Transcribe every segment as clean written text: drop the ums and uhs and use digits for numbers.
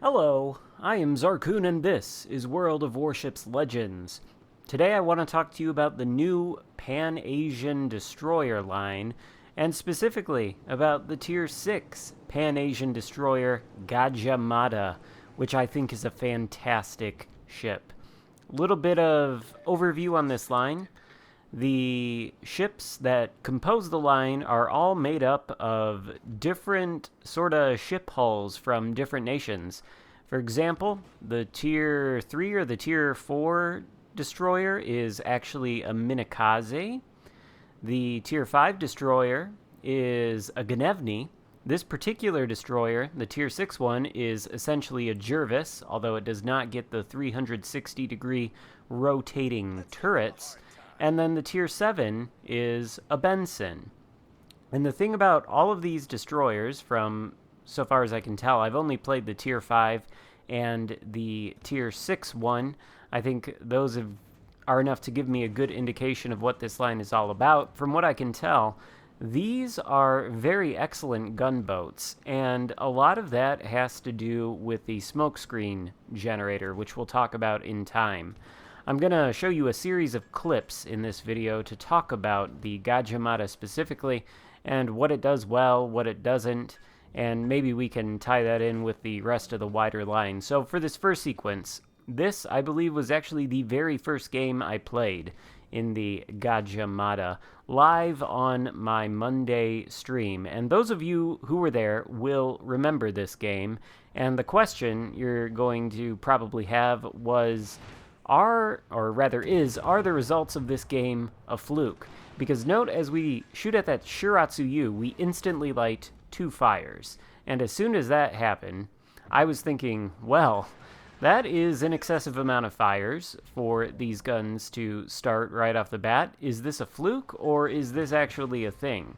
Hello, I am Xarkun and this is World of Warships Legends. Today I want to talk to you about the new Pan-Asian destroyer line, and specifically about the Tier 6 Pan-Asian destroyer Gadjah Mada, which I think is a fantastic ship. A little bit of overview on this line. The ships that compose the line are all made up of different sort of ship hulls from different nations. For example, the Tier 3 or the Tier 4 destroyer is actually a Minakaze. The Tier 5 destroyer is a Gnevny. This particular destroyer, the Tier 6 one, is essentially a Jervis, although it does not get the 360-degree rotating turrets. And then the Tier 7 is a Benson. And the thing about all of these destroyers, from so far as I can tell, I've only played the Tier 5 and the Tier 6 one. I think those are enough to give me a good indication of what this line is all about. From what I can tell, these are very excellent gunboats, and a lot of that has to do with the smokescreen generator, which we'll talk about in time. I'm going to show you a series of clips in this video to talk about the Gadjah Mada specifically, and what it does well, what it doesn't, and maybe we can tie that in with the rest of the wider line. So for this first sequence, this, I believe, was actually the very first game I played in the Gadjah Mada, live on my Monday stream. And those of you who were there will remember this game, and the question you're going to probably have was, are the results of this game a fluke? Because note, as we shoot at that Shiratsu-U, we instantly light 2 fires. And as soon as that happened, I was thinking, well, that is an excessive amount of fires for these guns to start right off the bat. Is this a fluke, or is this actually a thing?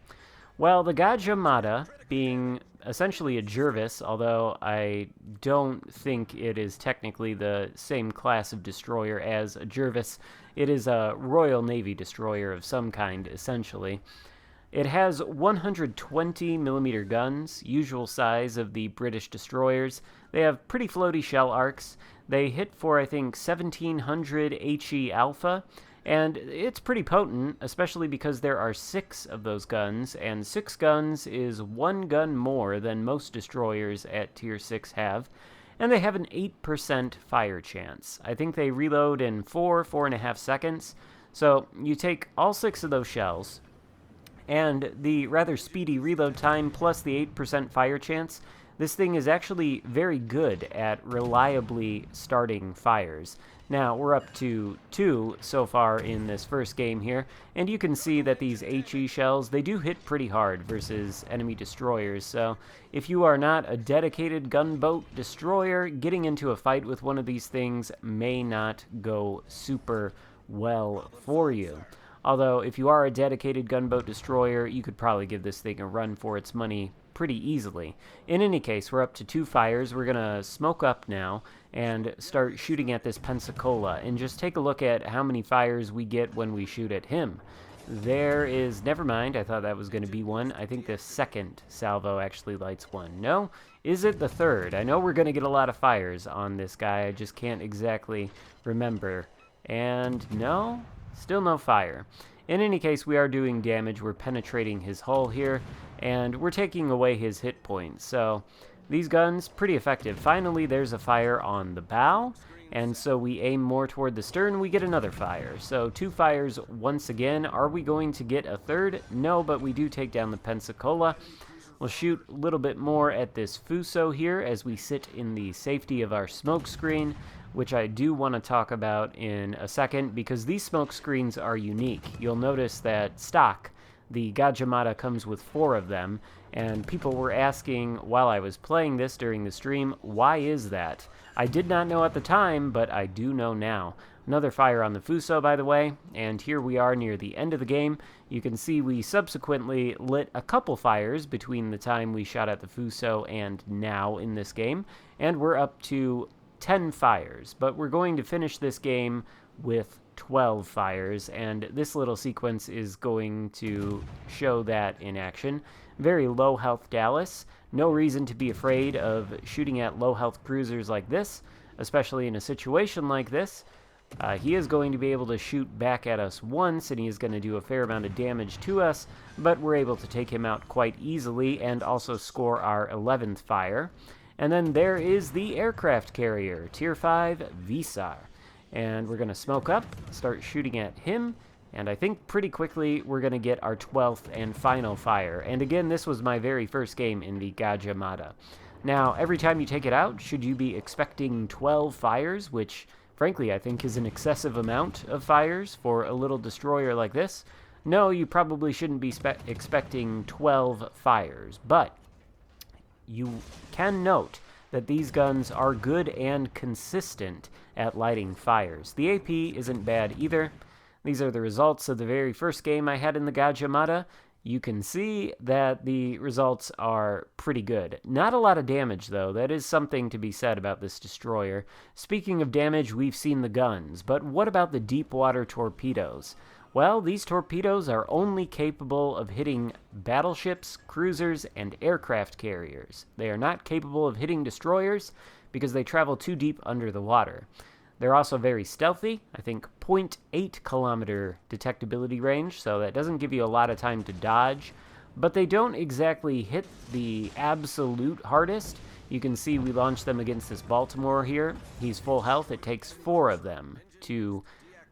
Well, the Gadjah Mada, being essentially a Jervis, although I don't think it is technically the same class of destroyer as a Jervis, it is a Royal Navy destroyer of some kind, essentially. It has 120mm guns, usual size of the British destroyers. They have pretty floaty shell arcs. They hit for, I think, 1700 HE alpha, and it's pretty potent, especially because there are 6 of those guns, and 6 guns is 1 gun more than most destroyers at Tier 6 have, and they have an 8% fire chance. I think they reload in 4.5 seconds, so you take all 6 of those shells, and the rather speedy reload time plus the 8% fire chance, this thing is actually very good at reliably starting fires. Now, we're up to 2 so far in this first game here, and you can see that these HE shells, they do hit pretty hard versus enemy destroyers, so if you are not a dedicated gunboat destroyer, getting into a fight with one of these things may not go super well for you. Although, if you are a dedicated gunboat destroyer, you could probably give this thing a run for its money pretty easily. In any case, we're up to 2 fires. We're going to smoke up now and start shooting at this Pensacola, and just take a look at how many fires we get when we shoot at him. There is, never mind, I thought that was going to be one. I think the second salvo actually lights 1. No? Is it the third? I know we're going to get a lot of fires on this guy, I just can't exactly remember. And no? Still no fire. In any case, we are doing damage. We're penetrating his hull here, and we're taking away his hit points. So these guns, pretty effective. Finally, there's a fire on the bow, and so we aim more toward the stern. We get another fire. So 2 fires once again. Are we going to get a third? No, but we do take down the Pensacola. We'll shoot a little bit more at this Fuso here as we sit in the safety of our smoke screen, which I do want to talk about in a second, because these smoke screens are unique. You'll notice that stock, the Gadjah Mada, comes with 4 of them, and people were asking while I was playing this during the stream, why is that? I did not know at the time, but I do know now. Another fire on the Fuso, by the way, and here we are near the end of the game. You can see we subsequently lit a couple fires between the time we shot at the Fuso and now in this game, and we're up to 10 fires, but we're going to finish this game with 12 fires, and this little sequence is going to show that in action. very low health Dallas. No reason to be afraid of shooting at low health cruisers like this, especially in a situation like this. He is going to be able to shoot back at us once, and he is going to do a fair amount of damage to us, but we're able to take him out quite easily and also score our 11th fire. And then there is the aircraft carrier, Tier 5 Visar. And we're going to smoke up, start shooting at him, and I think pretty quickly we're going to get our 12th and final fire. And again, this was my very first game in the Gadjah Mada. Now, every time you take it out, should you be expecting 12 fires, which frankly I think is an excessive amount of fires for a little destroyer like this? No, you probably shouldn't be expecting 12 fires, but you can note that these guns are good and consistent at lighting fires. The AP isn't bad either. These are the results of the very first game I had in the Gadjah Mada. You can see that the results are pretty good. Not a lot of damage, though. That is something to be said about this destroyer. Speaking of damage, we've seen the guns, but what about the deep water torpedoes? Well, these torpedoes are only capable of hitting battleships, cruisers, and aircraft carriers. They are not capable of hitting destroyers because they travel too deep under the water. They're also very stealthy, I think 0.8 kilometer detectability range, so that doesn't give you a lot of time to dodge, but they don't exactly hit the absolute hardest. You can see we launched them against this Baltimore here. He's full health. It takes 4 of them to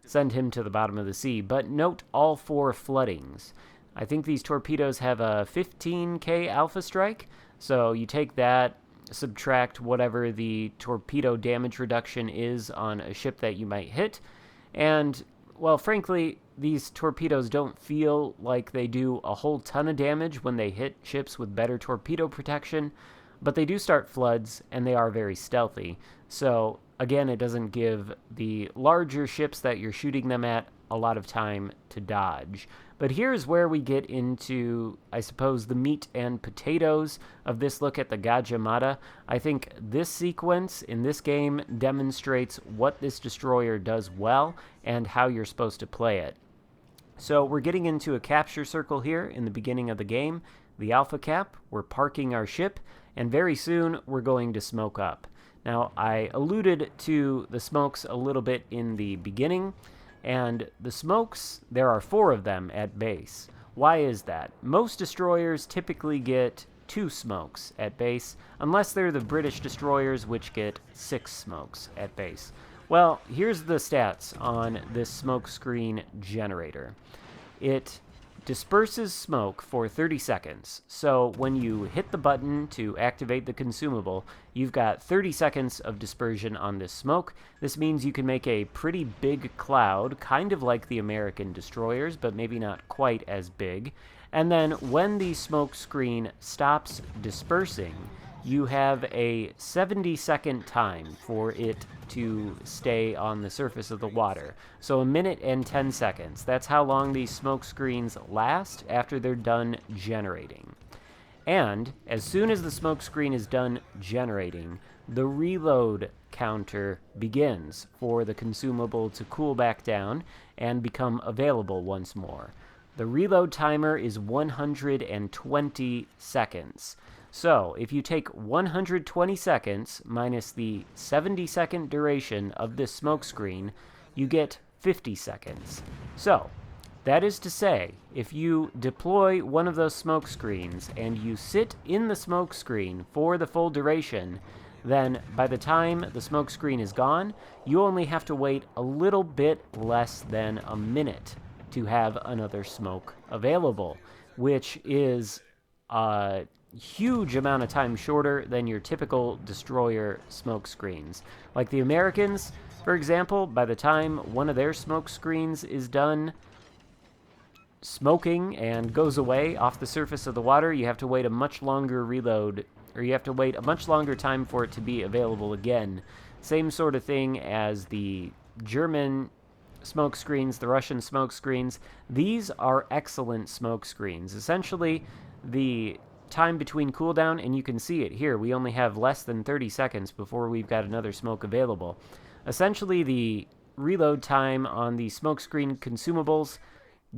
send him to the bottom of the sea, but note all 4 floodings. I think these torpedoes have a 15k alpha strike, so you take that, subtract whatever the torpedo damage reduction is on a ship that you might hit, and, well, frankly, these torpedoes don't feel like they do a whole ton of damage when they hit ships with better torpedo protection, but they do start floods, and they are very stealthy. So, again, it doesn't give the larger ships that you're shooting them at a lot of time to dodge. But here's where we get into, I suppose, the meat and potatoes of this look at the Gadjah Mada. I think this sequence in this game demonstrates what this destroyer does well and how you're supposed to play it. So we're getting into a capture circle here in the beginning of the game, the alpha cap. We're parking our ship, and very soon we're going to smoke up. Now, I alluded to the smokes a little bit in the beginning, and the smokes, there are 4 of them at base. Why is that? Most destroyers typically get 2 smokes at base, unless they're the British destroyers, which get 6 smokes at base. Well, here's the stats on this smoke screen generator. It disperses smoke for 30 seconds. So when you hit the button to activate the consumable, you've got 30 seconds of dispersion on this smoke. This means you can make a pretty big cloud, kind of like the American destroyers, but maybe not quite as big. And then when the smoke screen stops dispersing, you have a 70-second time for it to stay on the surface of the water. So 1 minute and 10 seconds. That's how long these smoke screens last after they're done generating. And as soon as the smoke screen is done generating, the reload counter begins for the consumable to cool back down and become available once more. The reload timer is 120 seconds. So, if you take 120 seconds minus the 70-second duration of this smoke screen, you get 50 seconds. So, that is to say, if you deploy one of those smoke screens and you sit in the smoke screen for the full duration, then by the time the smoke screen is gone, you only have to wait a little bit less than a minute to have another smoke available, which is a huge amount of time shorter than your typical destroyer smoke screens. Like the Americans, for example, by the time one of their smoke screens is done smoking and goes away off the surface of the water, you have to wait a much longer reload, or you have to wait a much longer time for it to be available again. Same sort of thing as the German smoke screens, the Russian smoke screens. These are excellent smoke screens. Essentially, the time between cooldown, and you can see it here, we only have less than 30 seconds before we've got another smoke available. Essentially, the reload time on the smoke screen consumables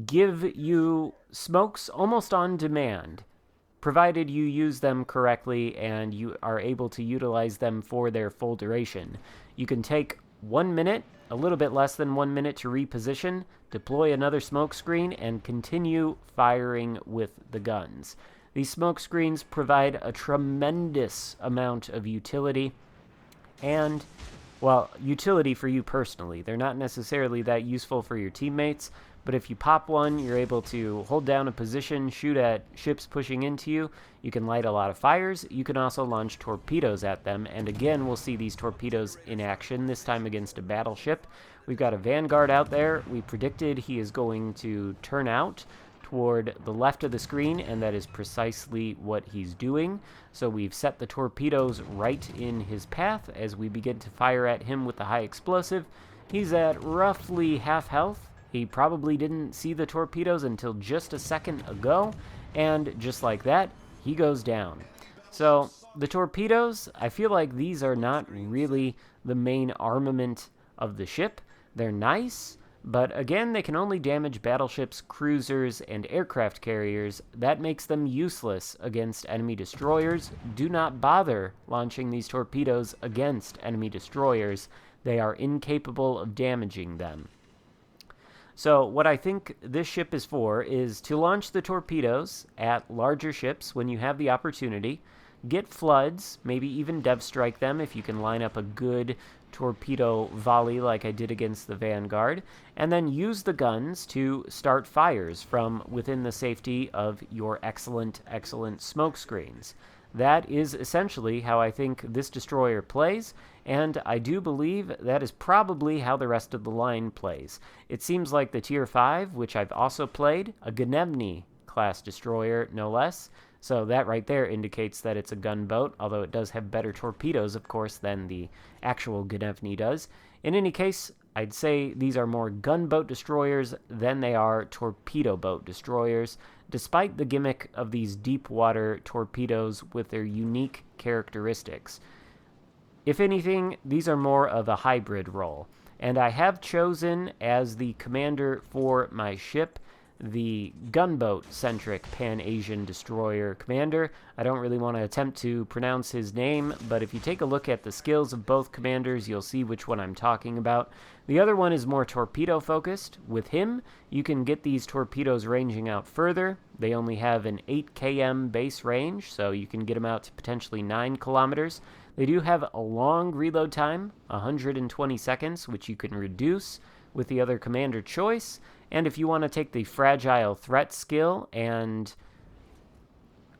give you smokes almost on demand. provided you use them correctly and you are able to utilize them for their full duration. You can take 1 minute, a little bit less than 1 minute to reposition, deploy another smoke screen, and continue firing with the guns. These smoke screens provide a tremendous amount of utility and, well, utility for you personally. They're not necessarily that useful for your teammates, but if you pop one, you're able to hold down a position, shoot at ships pushing into you. You can light a lot of fires. You can also launch torpedoes at them, and again, we'll see these torpedoes in action, this time against a battleship. We've got a Vanguard out there. We predicted he is going to turn out toward the left of the screen, and that is precisely what he's doing. So we've set the torpedoes right in his path as we begin to fire at him with the high explosive. He's at roughly half health. He probably didn't see the torpedoes until just a second ago, and just like that, he goes down. So the torpedoes, I feel like these are not really the main armament of the ship. They're nice, but again, they can only damage battleships, cruisers, and aircraft carriers. That makes them useless against enemy destroyers. Do not bother launching these torpedoes against enemy destroyers. They are incapable of damaging them. So what I think this ship is for is to launch the torpedoes at larger ships when you have the opportunity, get floods, maybe even dev strike them if you can line up a good torpedo volley like I did against the Vanguard, and then use the guns to start fires from within the safety of your excellent smoke screens. That is essentially how I think this destroyer plays, and I do believe that is probably how the rest of the line plays. It seems like the Tier 5, which I've also played, a Gadjah class destroyer, no less, so that right there indicates that it's a gunboat, although it does have better torpedoes, of course, than the actual Gadjah does. In any case, I'd say these are more gunboat destroyers than they are torpedo boat destroyers, despite the gimmick of these deep water torpedoes with their unique characteristics. If anything, these are more of a hybrid role, and I have chosen as the commander for my ship the gunboat-centric Pan-Asian destroyer commander. I don't really want to attempt to pronounce his name, but if you take a look at the skills of both commanders, you'll see which one I'm talking about. The other one is more torpedo-focused. With him, you can get these torpedoes ranging out further. They only have an 8 km base range, so you can get them out to potentially 9 kilometers. They do have a long reload time, 120 seconds, which you can reduce with the other commander choice. And if you want to take the fragile threat skill and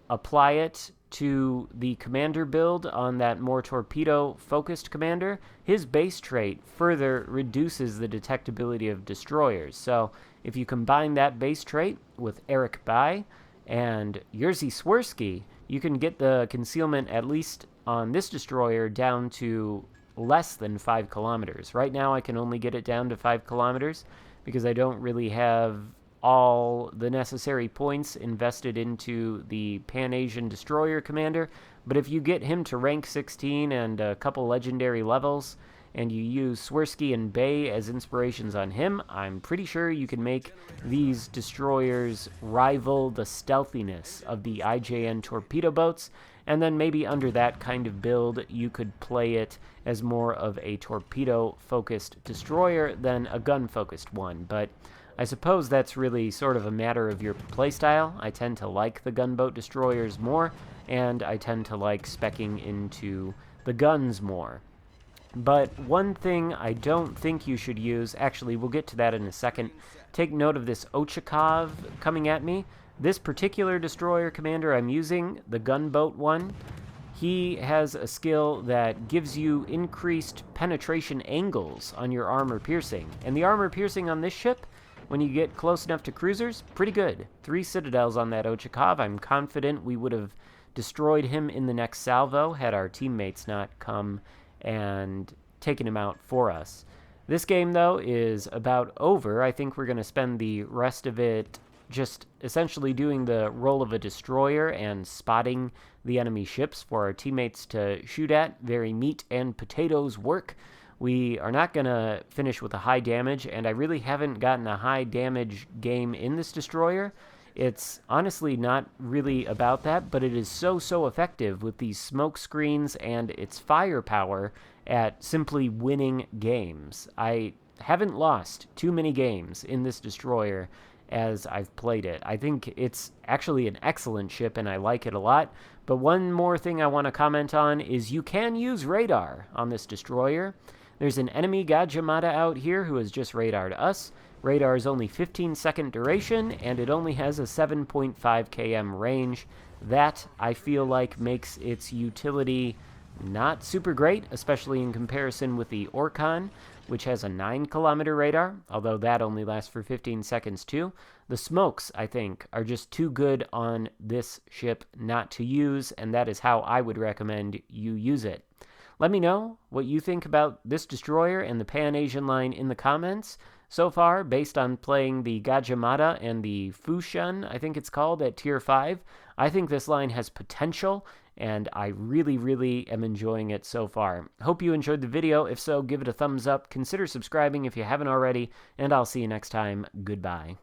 apply it to the commander build on that more torpedo-focused commander, his base trait further reduces the detectability of destroyers. So if you combine that base trait with Eric Bai and Jerzy Swirsky, you can get the concealment, at least on this destroyer, down to less than 5 kilometers. Right now I can only get it down to 5 kilometers because I don't really have all the necessary points invested into the Pan-Asian Destroyer Commander, but if you get him to rank 16 and a couple legendary levels, and you use Swirsky and Bay as inspirations on him, I'm pretty sure you can make these destroyers rival the stealthiness of the IJN torpedo boats, and then maybe under that kind of build, you could play it as more of a torpedo-focused destroyer than a gun-focused one. But I suppose that's really sort of a matter of your playstyle. I tend to like the gunboat destroyers more, and I tend to like speccing into the guns more. But one thing I don't think you should use, actually we'll get to that in a second, take note of this Ochakov coming at me. This particular destroyer commander I'm using, the gunboat one, he has a skill that gives you increased penetration angles on your armor piercing. And the armor piercing on this ship, when you get close enough to cruisers, pretty good. 3 citadels on that Ochakov. I'm confident we would have destroyed him in the next salvo had our teammates not come and taken him out for us. This game, though, is about over. I think we're going to spend the rest of it just essentially doing the role of a destroyer and spotting the enemy ships for our teammates to shoot at. Very meat and potatoes work. We are not going to finish with a high damage, and I really haven't gotten a high damage game in this destroyer. It's honestly not really about that, but it is so effective with these smoke screens and its firepower at simply winning games. I haven't lost too many games in this destroyer as I've played it. I think it's actually an excellent ship and I like it a lot. But one more thing I want to comment on is you can use radar on this destroyer. There's an enemy Gadjah Mada out here who has just radared us. Radar is only 15-second duration, and it only has a 7.5 km range. That, I feel like, makes its utility not super great, especially in comparison with the Xarkun, which has a 9-kilometer radar, although that only lasts for 15 seconds too. The smokes, I think, are just too good on this ship not to use, and that is how I would recommend you use it. Let me know what you think about this destroyer and the Pan-Asian line in the comments. So far, based on playing the Gadjah Mada and the Fushun, I think it's called, at Tier 5, I think this line has potential, and I really am enjoying it so far. Hope you enjoyed the video. If so, give it a thumbs up. Consider subscribing if you haven't already, and I'll see you next time. Goodbye.